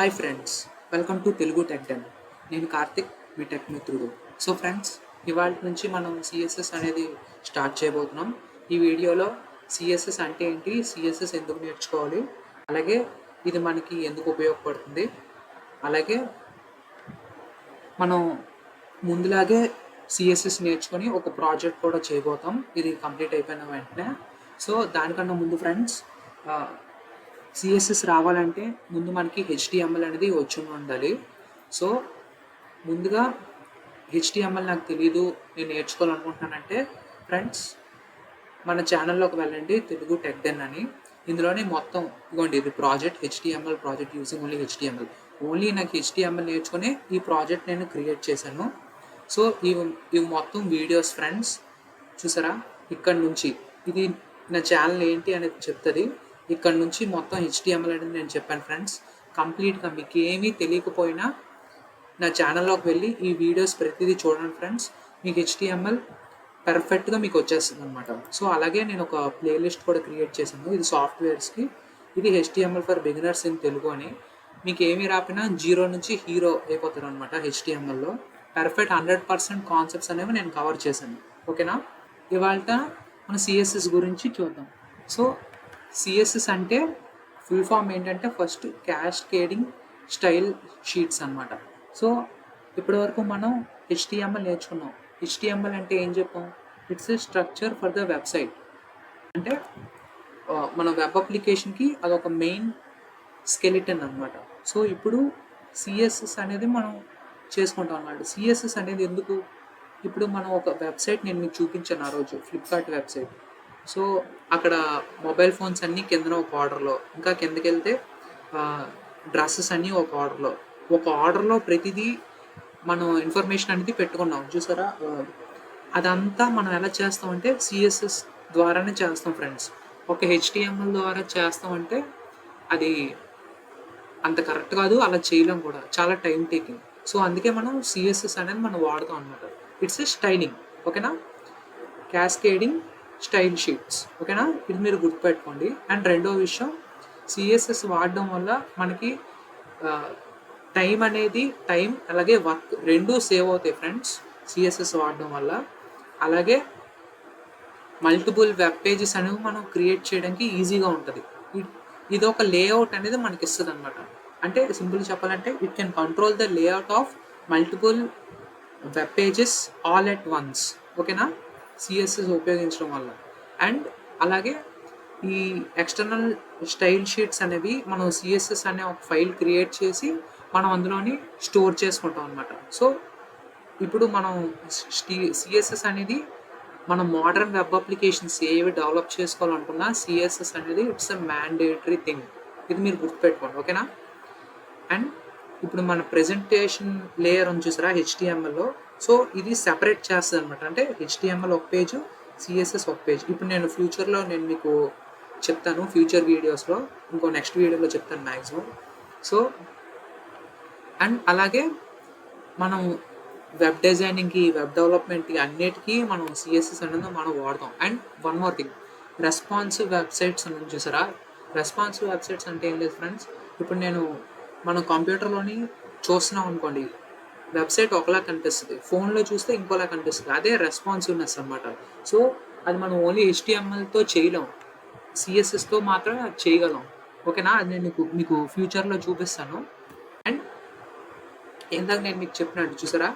Hi friends, welcome to Telugu tech den. నేను కార్తిక్, మీ tech మిత్రుడు. సో ఫ్రెండ్స్, ఇవాళ నుంచి మనం సిఎస్ఎస్ అనేది స్టార్ట్ చేయబోతున్నాం. ఈ వీడియోలో సిఎస్ఎస్ అంటే ఏంటి, సిఎస్ఎస్ ఎందుకు నేర్చుకోవాలి, అలాగే ఇది మనకి ఎందుకు ఉపయోగపడుతుంది, అలాగే మనం ముందులాగే సిఎస్ఎస్ నేర్చుకొని ఒక ప్రాజెక్ట్ కూడా చేయబోతాం ఇది కంప్లీట్ అయిపోయిన వెంటనే. సో దానికన్నా ముందు ఫ్రెండ్స్, సిఎస్ఎస్ రావాలంటే ముందు మనకి హెచ్టిఎంఎల్ అనేది వచ్చి ఉండాలి. సో ముందుగా హెచ్టిఎంఎల్ నాకు తెలీదు, నేను నేర్చుకోవాలనుకుంటున్నానంటే ఫ్రెండ్స్ మన ఛానల్లోకి వెళ్ళండి, తెలుగు టెక్ డెన్ అని. ఇందులోనే మొత్తం ఇదిగోండి, ఇది project HTML project using only HTML. Only నాకు హెచ్టిఎంఎల్ నేర్చుకుని ఈ ప్రాజెక్ట్ నేను క్రియేట్ చేశాను. సో ఇవి మొత్తం వీడియోస్ ఫ్రెండ్స్, చూసారా? ఇక్కడ నుంచి ఇది నా ఛానల్ ఏంటి అనేది చెప్తుంది. ఇక్కడ నుంచి మొత్తం హెచ్టిఎంఎల్ అనేది నేను చెప్పాను ఫ్రెండ్స్. కంప్లీట్గా మీకు ఏమీ తెలియకపోయినా నా ఛానల్లోకి వెళ్ళి ఈ వీడియోస్ ప్రతిదీ చూడండి ఫ్రెండ్స్. మీకు హెచ్టిఎంఎల్ పర్ఫెక్ట్గా మీకు వచ్చేస్తుంది అనమాట. సో అలాగే నేను ఒక ప్లేలిస్ట్ కూడా క్రియేట్ చేశాను, ఇది సాఫ్ట్వేర్స్కి. ఇది HTML for beginners in Telugu అని. మీకు ఏమీ రాపినా జీరో నుంచి హీరో అయిపోతారు అనమాట హెచ్టిఎంఎల్లో. పర్ఫెక్ట్ 100% కాన్సెప్ట్స్ అనేవి నేను కవర్ చేశాను. ఓకేనా? ఇవాళ మన సిఎస్ఎస్ గురించి చూద్దాం. సో సిఎస్ఎస్ అంటే ఫుల్ ఫామ్ ఏంటంటే ఫస్ట్ క్యాస్కేడింగ్ స్టైల్ షీట్స్ అనమాట. సో ఇప్పటివరకు మనం హెచ్టిఎంఎల్ నేర్చుకున్నాం. హెచ్టిఎంఎల్ అంటే ఏం చెప్పాం? It's a structure for the website. అంటే మన వెబ్ అప్లికేషన్కి అదొక మెయిన్ స్కెలిటన్ అనమాట. సో ఇప్పుడు సిఎస్ఎస్ అనేది మనం చేసుకుంటాం అన్నమాట. సిఎస్ఎస్ అనేది ఎందుకు? ఇప్పుడు మనం ఒక వెబ్సైట్ నేను మీకు చూపించాను ఆ రోజు, ఫ్లిప్కార్ట్ వెబ్సైట్. సో అక్కడ మొబైల్ ఫోన్స్ అన్నీ కిందన ఒక ఆర్డర్లో, ఇంకా కిందకి వెళ్తే డ్రెస్సెస్ అన్నీ ఒక ఆర్డర్లో. ఒక ఆర్డర్లో ప్రతిదీ మనం ఇన్ఫర్మేషన్ అనేది పెట్టుకున్నాం, చూసారా? అదంతా మనం ఎలా చేస్తామంటే సిఎస్ఎస్ ద్వారానే చేస్తాం ఫ్రెండ్స్. ఒక హెచ్టిఎంఎల్ ద్వారా చేస్తామంటే అది అంత కరెక్ట్ కాదు, అలా చేయలేం కూడా, చాలా టైం టేకింగ్. సో అందుకే మనం సిఎస్ఎస్ అనేది మనం వాడతాం అనమాట. ఇట్స్ ఏ స్టైలింగ్, ఓకేనా? క్యాస్కేడింగ్ స్టైల్ షీట్స్, ఓకేనా? ఇది మీరు గుర్తుపెట్టుకోండి. అండ్ రెండో విషయం, సిఎస్ఎస్ వాడడం వల్ల మనకి టైం అలాగే వర్క్ రెండూ సేవ్ అవుతాయి ఫ్రెండ్స్ సిఎస్ఎస్ వాడడం వల్ల. అలాగే మల్టిపుల్ వెబ్ పేజెస్ అనేవి మనం క్రియేట్ చేయడానికి ఈజీగా ఉంటుంది. ఇది ఒక లేఅవుట్ అనేది మనకి ఇస్తుంది అనమాట. అంటే సింపుల్ చెప్పాలంటే it can control the layout of multiple web pages all at once, ఓకేనా? సిఎస్ఎస్ ఉపయోగించడం వల్ల. అండ్ అలాగే ఈ ఎక్స్టర్నల్ స్టైల్ షీట్స్ అనేవి మనం సిఎస్ఎస్ అనే ఒక ఫైల్ క్రియేట్ చేసి మనం అందులోని స్టోర్ చేసుకుంటాం అనమాట. సో ఇప్పుడు మనం సిఎస్ఎస్ అనేది మనం మోడర్న్ వెబ్ అప్లికేషన్స్ ఏవి డెవలప్ చేసుకోవాలనుకున్నా సిఎస్ఎస్ అనేది ఇట్స్ అ మ్యాండేటరీ థింగ్. ఇది మీరు గుర్తుపెట్టుకోండి, ఓకేనా? అండ్ ఇప్పుడు మన ప్రెజెంటేషన్ లేయర్ ఉంది చూసారా హెచ్టిఎంఎల్లో. సో ఇది సెపరేట్ చేస్తుంది అనమాట. అంటే హెచ్టిఎంఎల్ ఒక పేజ్, సిఎస్ఎస్ ఒక పేజ్. ఇప్పుడు నేను ఫ్యూచర్లో నేను మీకు చెప్తాను, ఫ్యూచర్ వీడియోస్లో, ఇంకో నెక్స్ట్ వీడియోలో చెప్తాను మ్యాక్సిమం. సో అండ్ అలాగే మనం వెబ్ డిజైనింగ్కి, వెబ్ డెవలప్మెంట్కి అన్నిటికీ మనం సిఎస్ఎస్ అనేది మనం వాడతాం. And one more thing, responsive websites అని చూసారా? రెస్పాన్సివ్ వెబ్సైట్స్ అంటే ఏం లేదు ఫ్రెండ్స్. ఇప్పుడు మనం కంప్యూటర్లోని చూస్తున్నాం అనుకోండి, వెబ్సైట్ ఒకలా కనిపిస్తుంది, ఫోన్లో చూస్తే ఇంకోలా కనిపిస్తుంది. అదే రెస్పాన్సివ్నెస్ అనమాట. సో అది మనం ఓన్లీ హెచ్టిఎంఎల్తో చేయలేం, సిఎస్ఎస్తో మాత్రమే అది చేయగలం, ఓకేనా? అది నేను మీకు ఫ్యూచర్లో చూపిస్తాను. అండ్ ఇందాక నేను మీకు చెప్పినట్టు చూసారా,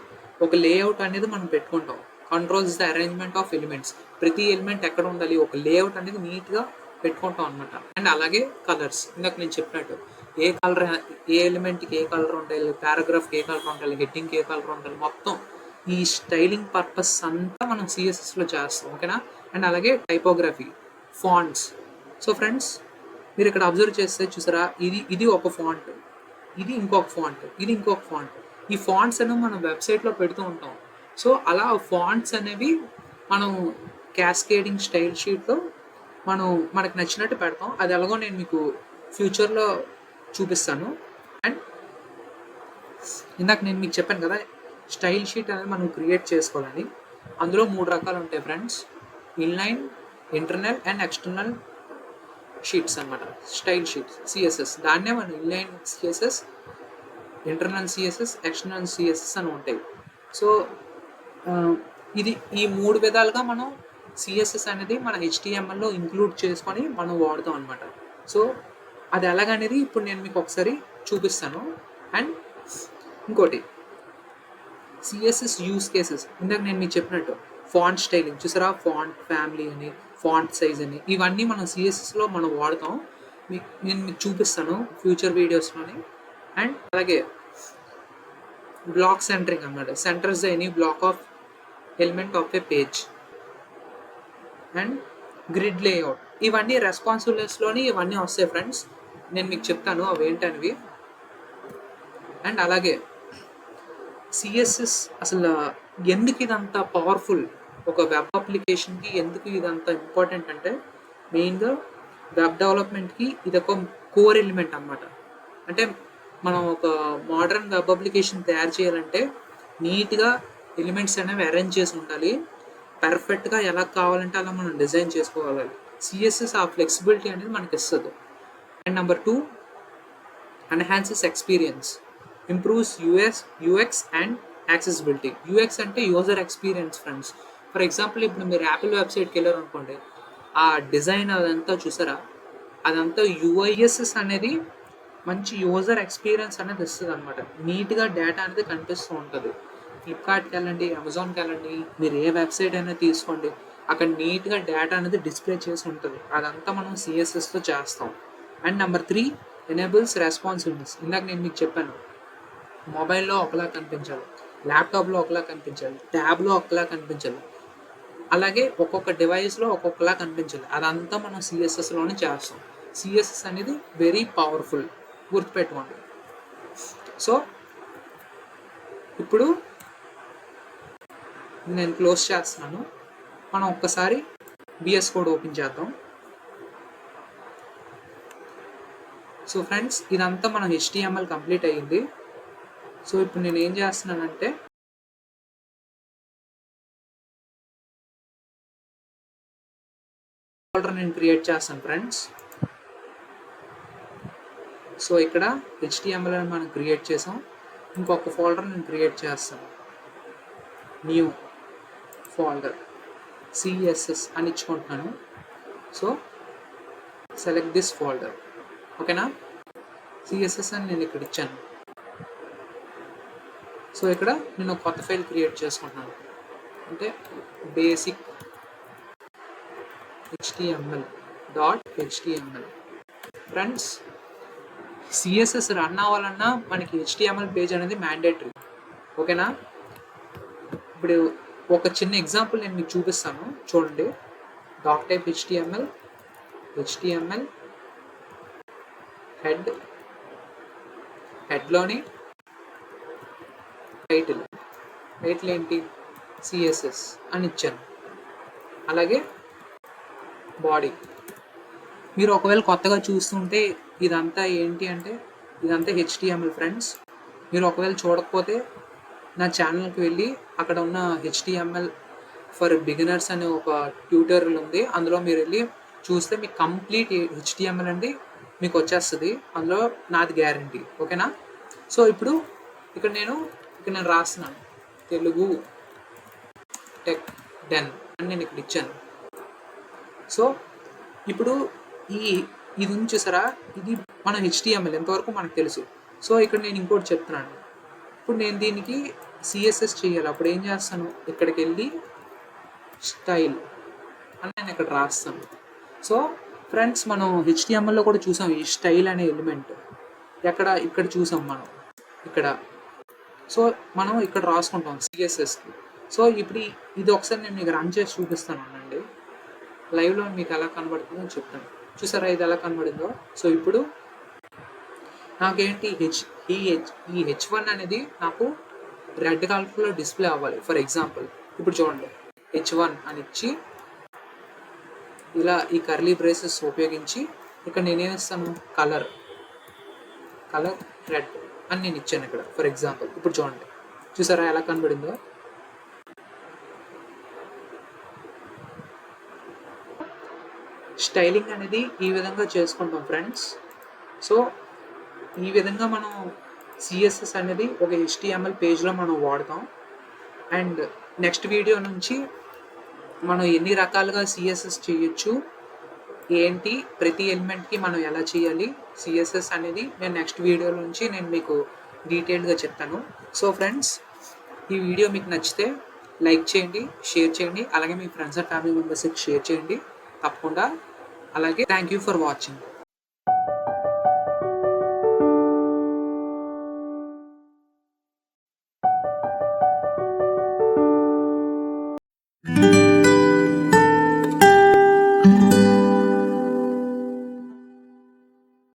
ఒక లేఅవుట్ అనేది మనం పెట్టుకుంటాం. Controls the arrangement of elements. ప్రతి ఎలిమెంట్ ఎక్కడ ఉండాలి, ఒక లేఅవుట్ అనేది నీట్గా పెట్టుకుంటాం అనమాట. అండ్ అలాగే కలర్స్, ఇందాక నేను చెప్పినట్టు ఏ ఎలిమెంట్కి ఏ కలర్ ఉండాలి, పారాగ్రాఫ్కి ఏ కలర్ ఉండాలి, హెడ్డింగ్కి ఏ కలర్ ఉండాలి, మొత్తం ఈ స్టైలింగ్ పర్పస్ అంతా మనం సిఎస్ఎస్లో చేస్తాం, ఓకేనా? అండ్ అలాగే టైపోగ్రఫీ, ఫాంట్స్. సో ఫ్రెండ్స్, మీరు ఇక్కడ అబ్జర్వ్ చేస్తే చూసారా, ఇది ఒక ఫాంట్, ఇది ఇంకొక ఫాంట్, ఇది ఇంకొక ఫాంట్. ఈ ఫాంట్స్ అనేవి మనం వెబ్సైట్లో పెడుతూ ఉంటాం. సో అలా ఫాంట్స్ అనేవి మనం క్యాస్కేడింగ్ స్టైల్ షీట్లో మనకు నచ్చినట్టు పెడతాం. అది ఎలాగో నేను మీకు ఫ్యూచర్లో చూపిస్తాను. అండ్ ఇందాక నేను మీకు చెప్పాను కదా, స్టైల్ షీట్ అనేది మనం క్రియేట్ చేసుకోవాలని. అందులో 3 రకాలు ఉంటాయి friends: inline, internal and external sheets అనమాట. స్టైల్ షీట్స్ సిఎస్ఎస్, దాన్నే మనం inline CSS, internal CSS, external CSS అని ఉంటాయి. సో ఇది ఈ 3 విధాలుగా మనం సిఎస్ఎస్ అనేది మన హెచ్టిఎంఎల్లో ఇంక్లూడ్ చేసుకొని మనం వాడుతాం అనమాట. సో అది ఎలాగనేది ఇప్పుడు నేను మీకు ఒకసారి చూపిస్తాను. అండ్ ఇంకోటి సిఎస్ఎస్ యూస్ కేసెస్, ఇందాక నేను మీకు చెప్పినట్టు ఫాంట్ స్టైలింగ్ చూసారా, ఫాంట్ ఫ్యామిలీ అని, ఫాంట్ సైజ్ అని, ఇవన్నీ మనం సిఎస్ఎస్లో మనం వాడతాం. నేను మీకు చూపిస్తాను ఫ్యూచర్ వీడియోస్లోని. అండ్ అలాగే బ్లాక్ సెంటరింగ్ అన్నమాట, centres any black of element of A page. And grid layout, ఇవన్నీ రెస్పాన్సిబిలిటీస్లోని ఇవన్నీ వస్తాయి ఫ్రెండ్స్. నేను మీకు చెప్తాను అవి ఏంటనివి. అండ్ అలాగే సిఎస్ఎస్ అసలు ఎందుకు ఇదంతా పవర్ఫుల్, ఒక వెబ్ అప్లికేషన్కి ఎందుకు ఇదంతా ఇంపార్టెంట్ అంటే, మెయిన్గా వెబ్ డెవలప్మెంట్కి ఇది ఒక కోర్ ఎలిమెంట్ అన్నమాట. అంటే మనం ఒక మోడర్న్ వెబ్ అప్లికేషన్ తయారు చేయాలంటే నీట్గా ఎలిమెంట్స్ అనేవి అరేంజ్ చేసి ఉండాలి, పర్ఫెక్ట్గా ఎలా కావాలంటే అలా మనం డిజైన్ చేసుకోవాలి. సిఎస్ఎస్ ఆ ఫ్లెక్సిబిలిటీ అనేది మనకి ఇస్తుంది. And number 2, enhances experience, improves UX and accessibility. UX అంటే user experience friends. For example ఇప్పుడు మీరు యాపిల్ వెబ్సైట్కి వెళ్ళారు అనుకోండి, ఆ డిజైన్ అదంతా చూసారా, అదంతా యూఐఎస్ఎస్ అనేది మంచి యూజర్ ఎక్స్పీరియన్స్ అనేది ఇస్తుంది అనమాట. నీట్గా డేటా అనేది కనిపిస్తూ ఉంటుంది. ఫ్లిప్కార్ట్కి వెళ్ళండి, అమెజాన్కి వెళ్ళండి, మీరు ఏ వెబ్సైట్ అయినా తీసుకోండి, అక్కడ నీట్గా డేటా అనేది డిస్ప్లే చేసి ఉంటుంది. అదంతా మనం సిఎస్ఎస్తో చేస్తాం. And number 3, enables responsiveness. ఇందాక నేను మీకు చెప్పాను, మొబైల్లో ఒకలా కనిపించాలి, ల్యాప్టాప్లో ఒకలా కనిపించాలి, ట్యాబ్లో ఒకలా కనిపించాలి, అలాగే ఒక్కొక్క డివైస్లో ఒక్కొక్కలా కనిపించాలి. అదంతా మనం సిఎస్ఎస్లోనే చేస్తాం. సిఎస్ఎస్ అనేది వెరీ పవర్ఫుల్, గుర్తుపెట్టుకోండి. సో ఇప్పుడు నేను క్లోజ్ చేస్తున్నాను. మనం ఒక్కసారి బిఎస్ కోడ్ ఓపెన్ చేద్దాం. సో ఫ్రెండ్స్, ఇదంతా మనం హెచ్టిఎంఎల్ కంప్లీట్ అయ్యింది. సో ఇప్పుడు నేను ఏం చేస్తున్నానంటే, ఫోల్డర్ నేను క్రియేట్ చేస్తాను ఫ్రెండ్స్. సో ఇక్కడ హెచ్టిఎంఎల్ అని మనం క్రియేట్ చేసాం. ఇంకొక ఫోల్డర్ నేను క్రియేట్ చేస్తాను, న్యూ ఫోల్డర్ సిఎస్ఎస్ అని ఇచ్చుకుంటున్నాను. సో సెలెక్ట్ దిస్ ఫోల్డర్, ఓకేనా. సిఎస్ఎస్ అని నేను ఇక్కడ ఇచ్చాను. సో ఇక్కడ నేను ఒక కొత్త ఫైల్ క్రియేట్ చేసుకుంటున్నాను, అంటే basic HTML.html. Friends, CSS run అవ్వాలన్నా మనకి HTML పేజ్ అనేది మ్యాండేటరీ, ఓకేనా. ఇప్పుడు ఒక చిన్న ఎగ్జాంపుల్ నేను మీకు చూపిస్తాను, చూడండి. డాక్ టైప్ HTML హెడ్లోని టైటిల్ ఏంటి, సిఎస్ఎస్ అని ఇచ్చాను. అలాగే బాడీ, మీరు ఒకవేళ కొత్తగా చూస్తుంటే ఇదంతా ఏంటి అంటే, ఇదంతా HTML ఫ్రెండ్స్. మీరు ఒకవేళ చూడకపోతే నా ఛానల్కి వెళ్ళి అక్కడ ఉన్న HTML ఫర్ బిగినర్స్ అనే ఒక ట్యూటోరియల్ ఉంది, అందులో మీరు వెళ్ళి చూస్తే మీకు కంప్లీట్ HTML అండి మీకు వచ్చేస్తుంది. అందులో నాది గ్యారంటీ, ఓకేనా. సో ఇప్పుడు ఇక్కడ నేను రాస్తున్నాను తెలుగు టెక్ డెన్ అని నేను ఇక్కడ ఇచ్చాను. సో ఇప్పుడు ఇది ఉంది చూసారా, ఇది మన HTML ఎంతవరకు మనకు తెలుసు. సో ఇక్కడ నేను ఇంకోటి చెప్తున్నాను. ఇప్పుడు నేను దీనికి సిఎస్ఎస్ చేయాలి, అప్పుడు ఏం చేస్తాను, ఇక్కడికి వెళ్ళి స్టైల్ అని నేను ఇక్కడ రాస్తాను. సో ఫ్రెండ్స్, మనం HTMLలో కూడా చూసాం ఈ స్టైల్ అనే ఎలిమెంట్. ఇక్కడ చూసాం మనం ఇక్కడ. సో మనం ఇక్కడ రాసుకుంటాం సిఎస్ఎస్కి. సో ఇప్పుడు ఇది ఒకసారి నేను మీకు రన్ చేసి చూపిస్తాను అనండి, లైవ్లో మీకు ఎలా కనబడుతుందో చెప్తాను. చూసారా ఇది ఎలా కనబడిందో. సో ఇప్పుడు నాకేంటి ఈ H1 అనేది నాకు రెడ్ కలర్లో డిస్ప్లే అవ్వాలి. ఫర్ ఎగ్జాంపుల్ ఇప్పుడు చూడండి, H1 అని ఇచ్చి ఇలా ఈ కర్లీ బ్రేసెస్ ఉపయోగించి ఇక్కడ నేనేమిస్తాను, కలర్ రెడ్ అని నేను ఇచ్చాను ఇక్కడ. ఫర్ ఎగ్జాంపుల్ ఇప్పుడు చూడండి, చూసారా ఎలా కనబడిందో. స్టైలింగ్ అనేది ఈ విధంగా చేసుకుంటాం ఫ్రెండ్స్. సో ఈ విధంగా మనం సిఎస్ఎస్ అనేది ఒక HTML పేజ్లో మనం వాడతాం. అండ్ నెక్స్ట్ వీడియో నుంచి మనం ఎన్ని రకాలుగా సిఎస్ఎస్ చేయొచ్చు, ఏంటి, ప్రతి ఎలిమెంట్కి మనం ఎలా చేయాలి సిఎస్ఎస్ అనేది నేను నెక్స్ట్ వీడియో నుంచి నేను మీకు డీటెయిల్డ్గా చెప్తాను. సో ఫ్రెండ్స్, ఈ వీడియో మీకు నచ్చితే లైక్ చేయండి, షేర్ చేయండి, అలాగే మీ ఫ్రెండ్స్ అండ్ ఫ్యామిలీ మెంబర్స్కి షేర్ చేయండి తప్పకుండా. అలాగే థ్యాంక్ యూ ఫర్ వాచింగ్.